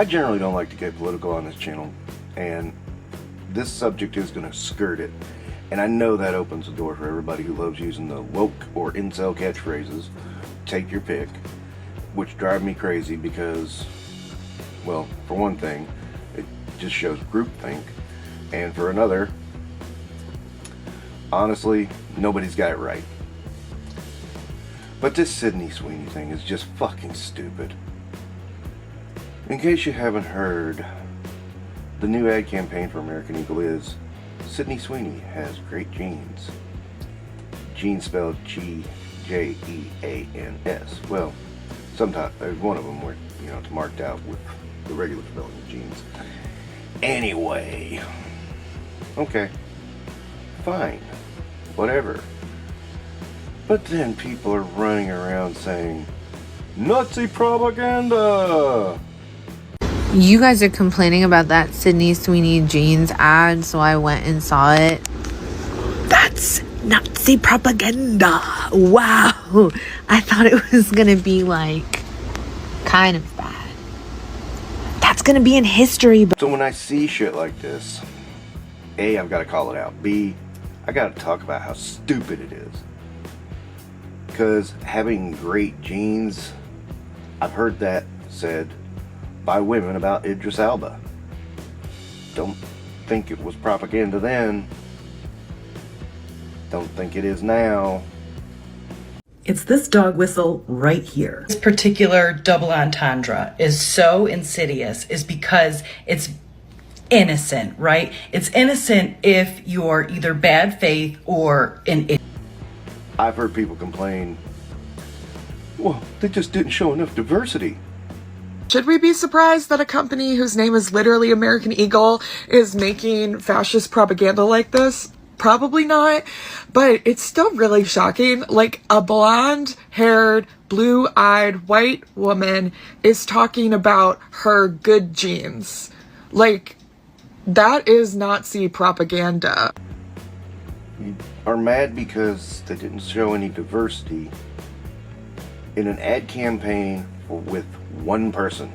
I generally don't like to get political on this channel, and this subject is going to skirt it. And I know that opens the door for everybody who loves using the woke or incel catchphrases. Take your pick. Which drive me crazy because, well, for one thing, it just shows groupthink. And for another, honestly, nobody's got it right. But this Sydney Sweeny thing is just fucking stupid. In case you haven't heard, the new ad campaign for American Eagle is Sydney Sweeny has great genes. Genes spelled G-J-E-A-N-S. Well, sometimes there's one of them where, it's marked out with the regular spelling of genes. Anyway, okay, fine, whatever. But then people are running around saying, Nazi propaganda! You guys are complaining about that Sydney Sweeny jeans ad, so I went and saw it. That's Nazi propaganda! Wow! I thought it was gonna be like kind of bad. That's gonna be in history. So when I see shit like this, A, I've got to call it out. B, I got to talk about how stupid it is. Because having great genes, I've heard that said by women about Idris Elba. Don't think it was propaganda then. Don't think it is now. It's this dog whistle right here. This particular double entendre is so insidious is because it's innocent, right? It's innocent if you're either bad faith or an idiot. I've heard people complain, well, they just didn't show enough diversity. Should we be surprised that a company whose name is literally American Eagle is making fascist propaganda like this? Probably not, but it's still really shocking. Like, a blonde-haired, blue-eyed white woman is talking about her good genes. Like, that is Nazi propaganda. You are mad because they didn't show any diversity in an ad campaign with one person.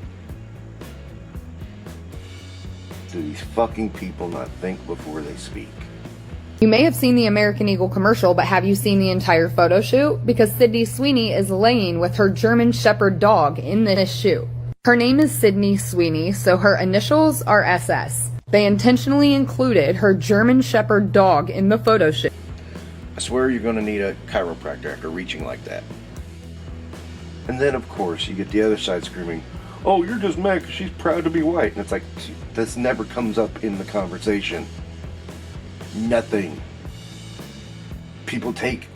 Do these fucking people not think before they speak? You may have seen the American Eagle commercial, but have you seen the entire photo shoot? Because Sydney Sweeny is laying with her German Shepherd dog in this shoot. Her name is Sydney Sweeny, so her initials are SS. They intentionally included her German Shepherd dog in the photo shoot. I swear you're going to need a chiropractor after reaching like that. And then, of course, you get the other side screaming, oh, you're just mad because she's proud to be white. And it's like, this never comes up in the conversation. Nothing. People take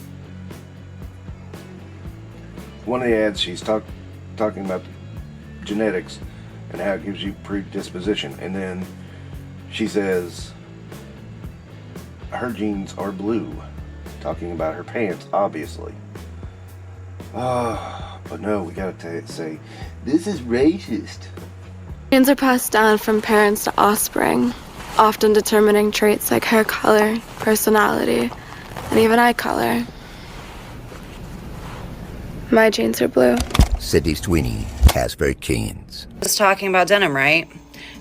one of the ads, she's talking about genetics and how it gives you predisposition, and then she says her genes are blue, talking about her pants, obviously. But no, we gotta say this is racist. Genes are passed down from parents to offspring, often determining traits like hair color, personality, and even eye color. My genes are blue. Sydney Sweeny has very genes. Just talking about denim, right?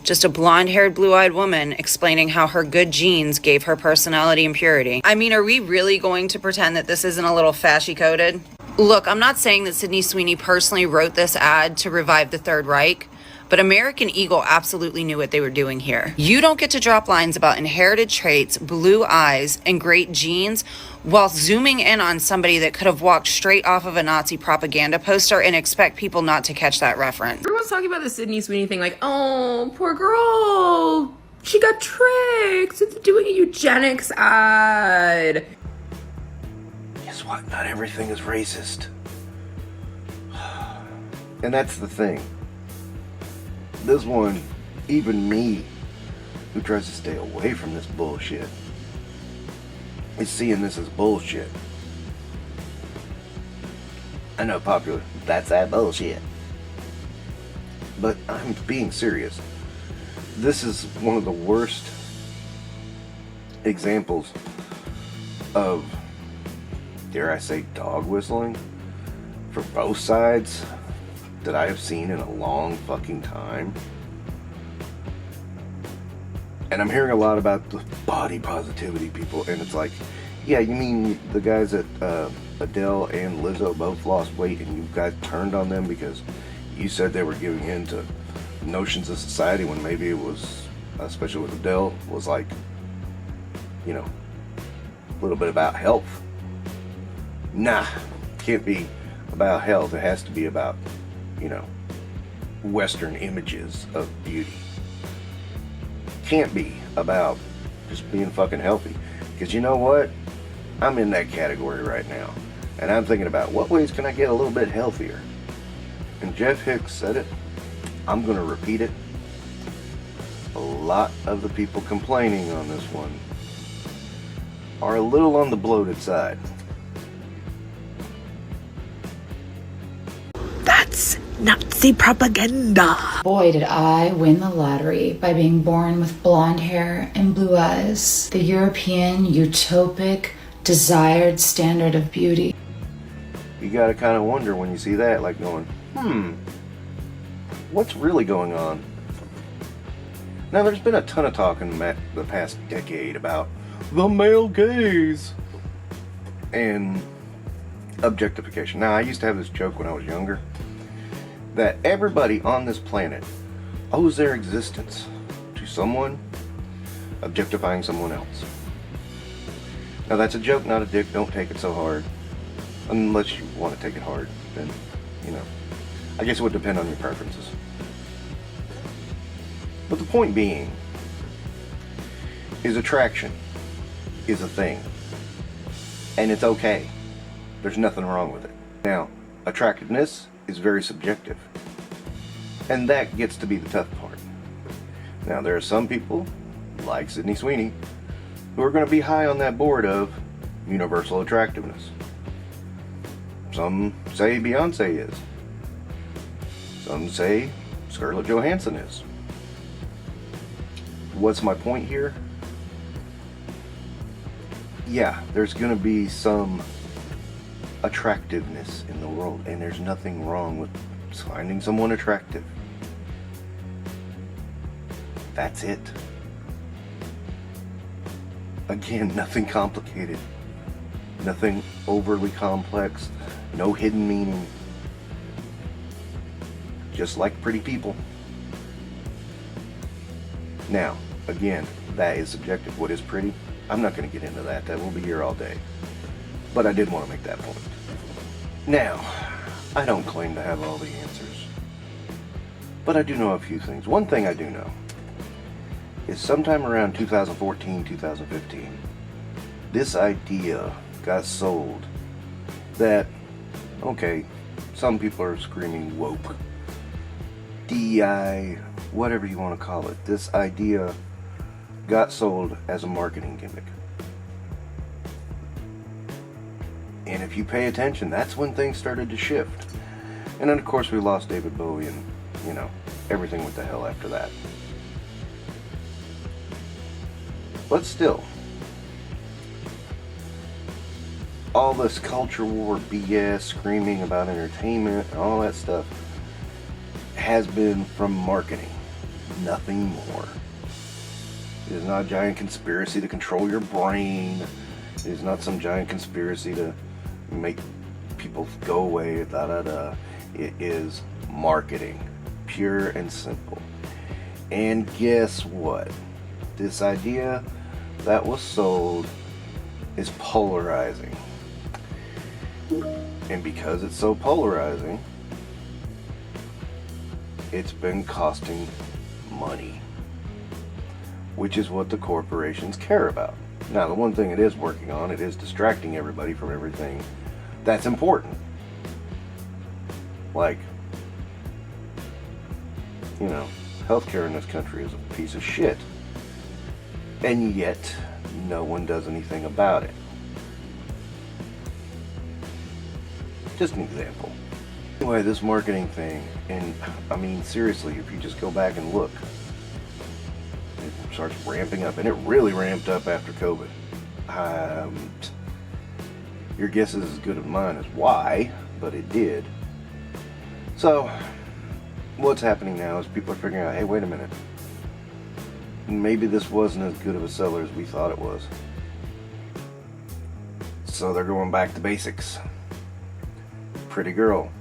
Just a blonde-haired, blue-eyed woman explaining how her good genes gave her personality and purity. I mean, are we really going to pretend that this isn't a little fashy-coded? Look, I'm not saying that Sydney Sweeny personally wrote this ad to revive the Third Reich, but American Eagle absolutely knew what they were doing here. You don't get to drop lines about inherited traits, blue eyes, and great genes while zooming in on somebody that could have walked straight off of a Nazi propaganda poster and expect people not to catch that reference. Everyone's talking about the Sydney Sweeny thing like, oh, poor girl, she got tricked into doing a eugenics ad. Guess what? Not everything is racist. And that's the thing. This one, even me, who tries to stay away from this bullshit, is seeing this as bullshit. I know, popular, that's that bullshit. But I'm being serious. This is one of the worst examples of, dare I say, dog whistling for both sides that I have seen in a long fucking time. And I'm hearing a lot about the body positivity people, and it's like, yeah, you mean the guys that Adele and Lizzo both lost weight, and you guys turned on them because you said they were giving in to notions of society, when maybe it was, especially with Adele, was like, you know, a little bit about health. Nah, can't be about health. It has to be about, you know, Western images of beauty. Can't be about just being fucking healthy. Because you know what? I'm in that category right now. And I'm thinking about what ways can I get a little bit healthier? And Jeff Hicks said it. I'm going to repeat it. A lot of the people complaining on this one are a little on the bloated side. That's Nazi propaganda. Boy, did I win the lottery by being born with blonde hair and blue eyes. The European, utopic, desired standard of beauty. You gotta kind of wonder when you see that, like going, what's really going on? Now, there's been a ton of talk in the past decade about the male gaze and objectification. Now, I used to have this joke when I was younger, that everybody on this planet owes their existence to someone objectifying someone else. Now, that's a joke, not a dick. Don't take it so hard. Unless you want to take it hard, then, you know, I guess it would depend on your preferences. But the point being is attraction is a thing. And it's okay. There's nothing wrong with it. Now, attractiveness is very subjective. And that gets to be the tough part. Now, there are some people, like Sydney Sweeny, who are going to be high on that board of universal attractiveness. Some say Beyonce is. Some say Scarlett Johansson is. What's my point here? Yeah, there's going to be some attractiveness in the world, and there's nothing wrong with finding someone attractive. That's it. Again, nothing complicated, nothing overly complex, no hidden meaning, just like pretty people. Now, again, that is subjective. What is pretty? I'm not going to get into that. That will be here all day. But I did want to make that point. Now, I don't claim to have all the answers, but I do know a few things. One thing I do know is sometime around 2014, 2015, this idea got sold that, okay, some people are screaming woke, DEI, whatever you want to call it. This idea got sold as a marketing gimmick. And if you pay attention, that's when things started to shift. And then, of course, we lost David Bowie, and, you know, everything went to hell after that. But still, all this culture war BS, screaming about entertainment, and all that stuff has been from marketing. Nothing more. It is not a giant conspiracy to control your brain. It is not some giant conspiracy to make people go away, da da da. It is marketing, pure and simple. And guess what? This idea that was sold is polarizing. And because it's so polarizing, it's been costing money, which is what the corporations care about. Now, the one thing it is working on, it is distracting everybody from everything that's important. Like, you know, healthcare in this country is a piece of shit. And yet, no one does anything about it. Just an example. Anyway, this marketing thing, and I mean, seriously, if you just go back and look, it starts ramping up, and it really ramped up after COVID. Your guess is as good as mine as why, but it did. So, what's happening now is people are figuring out, hey, wait a minute. maybe this wasn't as good of a seller as we thought it was. So they're going back to basics. Pretty girl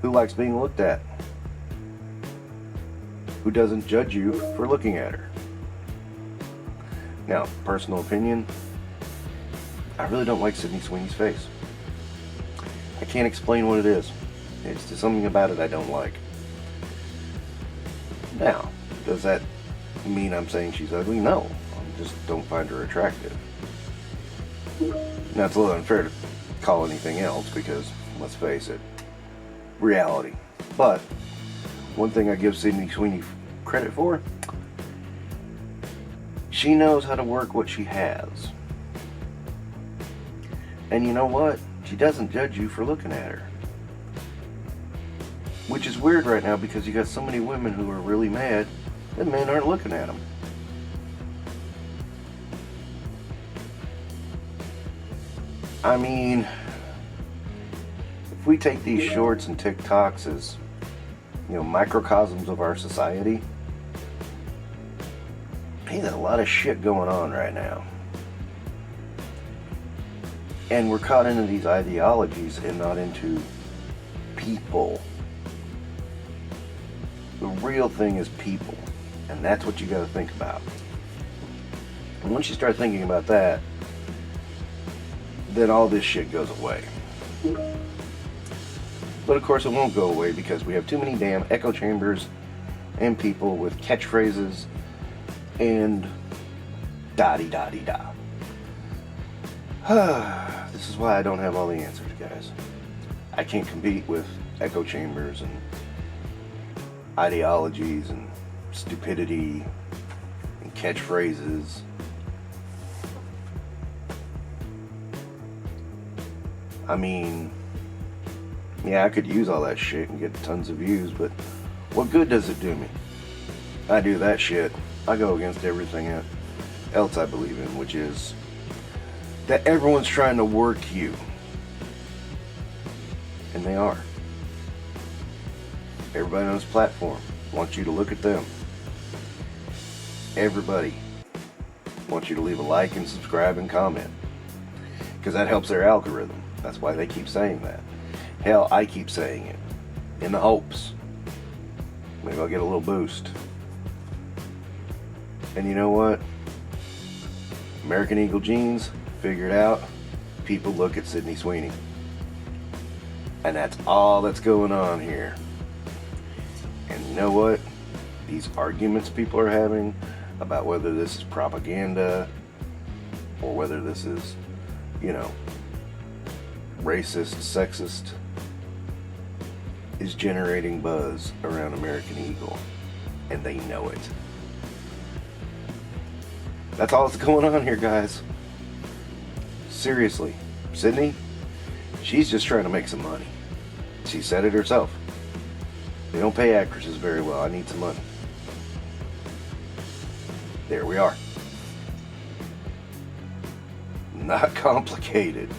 who likes being looked at, who doesn't judge you for looking at her. Now, personal opinion, I really don't like Sydney Sweeney's face. I can't explain what it is. It's just something about it I don't like. Now, does that mean I'm saying she's ugly? No, I just don't find her attractive. Now, it's a little unfair to call anything else because, let's face it, reality. But one thing I give Sydney Sweeny credit for, she knows how to work what she has. And you know what? She doesn't judge you for looking at her. Which is weird right now because you got so many women who are really mad that men aren't looking at them. I mean, if we take these shorts and TikToks as, microcosms of our society, hey, there's a lot of shit going on right now. And we're caught into these ideologies and not into people. The real thing is people. And that's what you got to think about. And once you start thinking about that, then all this shit goes away. But of course it won't go away because we have too many damn echo chambers and people with catchphrases and da-di-da-di-da. This is why I don't have all the answers, guys. I can't compete with echo chambers and ideologies and stupidity and catchphrases. I mean, yeah, I could use all that shit and get tons of views, but what good does it do me? I do that shit, I go against everything else I believe in, which is that everyone's trying to work you. And they are. Everybody on this platform wants you to look at them. Everybody wants you to leave a like and subscribe and comment. Because that helps their algorithm. That's why they keep saying that. Hell, I keep saying it. In the hopes. Maybe I'll get a little boost. And you know what? American Eagle jeans, figured out. People look at Sydney Sweeny. And that's all that's going on here. And you know what? These arguments people are having about whether this is propaganda or whether this is, racist, sexist, is generating buzz around American Eagle. And they know it. That's all that's going on here, guys. Seriously. Sydney, she's just trying to make some money. She said it herself. They don't pay actresses very well. I need some money. There we are. Not complicated.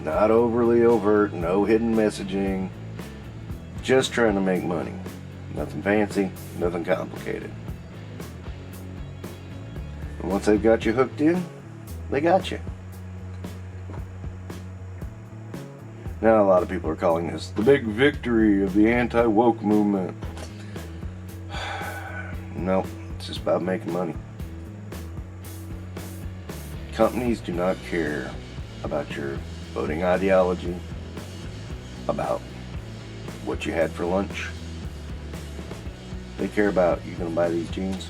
Not overly overt. No hidden messaging. Just trying to make money. Nothing fancy. Nothing complicated. And once they've got you hooked in, they got you. Now a lot of people are calling this the big victory of the anti-woke movement. No, it's just about making money. Companies do not care about your voting ideology, about what you had for lunch. They care about, you gonna buy these jeans?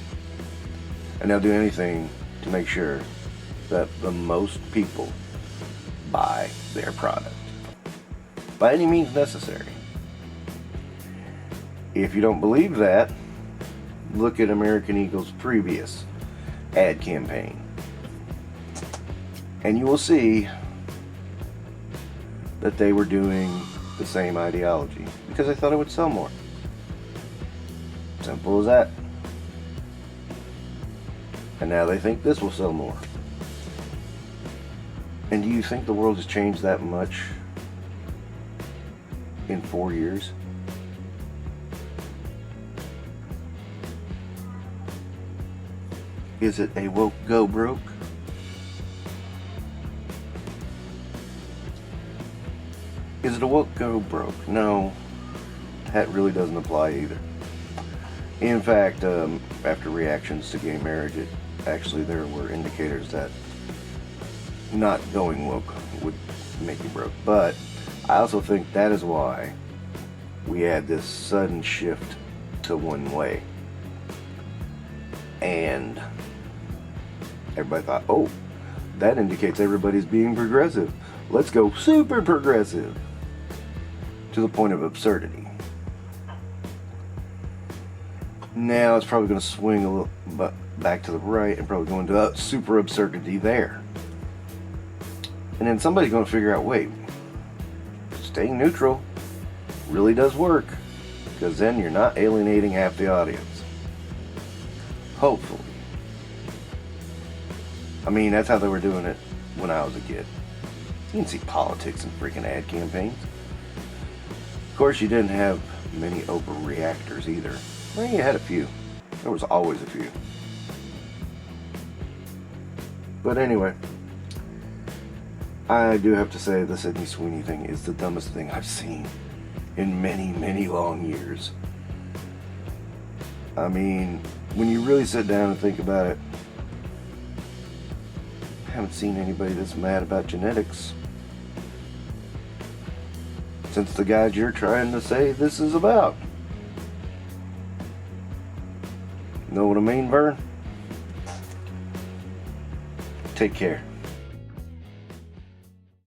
And they'll do anything to make sure that the most people buy their product. By any means necessary. If you don't believe that, look at American Eagle's previous ad campaign. And you will see that they were doing the same ideology because they thought it would sell more. Simple as that. And now they think this will sell more. And do you think the world has changed that much in 4 years? Is it a woke go broke? Is it a woke go broke? No, that really doesn't apply either. In fact, after reactions to gay marriage, there were indicators that not going woke would make you broke. But I also think that is why we had this sudden shift to one way. And everybody thought, oh, that indicates everybody's being progressive. Let's go super progressive. To the point of absurdity. Now it's probably going to swing a little back to the right and probably go into super absurdity there. And then somebody's going to figure out, wait, staying neutral really does work, because then you're not alienating half the audience. Hopefully. I mean, that's how they were doing it when I was a kid. You didn't see politics in freaking ad campaigns. Of course, you didn't have many overreactors either. Well, you had a few. There was always a few. But anyway, I do have to say the Sydney Sweeny thing is the dumbest thing I've seen in many, many long years. I mean, when you really sit down and think about it, I haven't seen anybody this mad about genetics since the guys you're trying to say this is about. Know what I mean, Vern? Take care.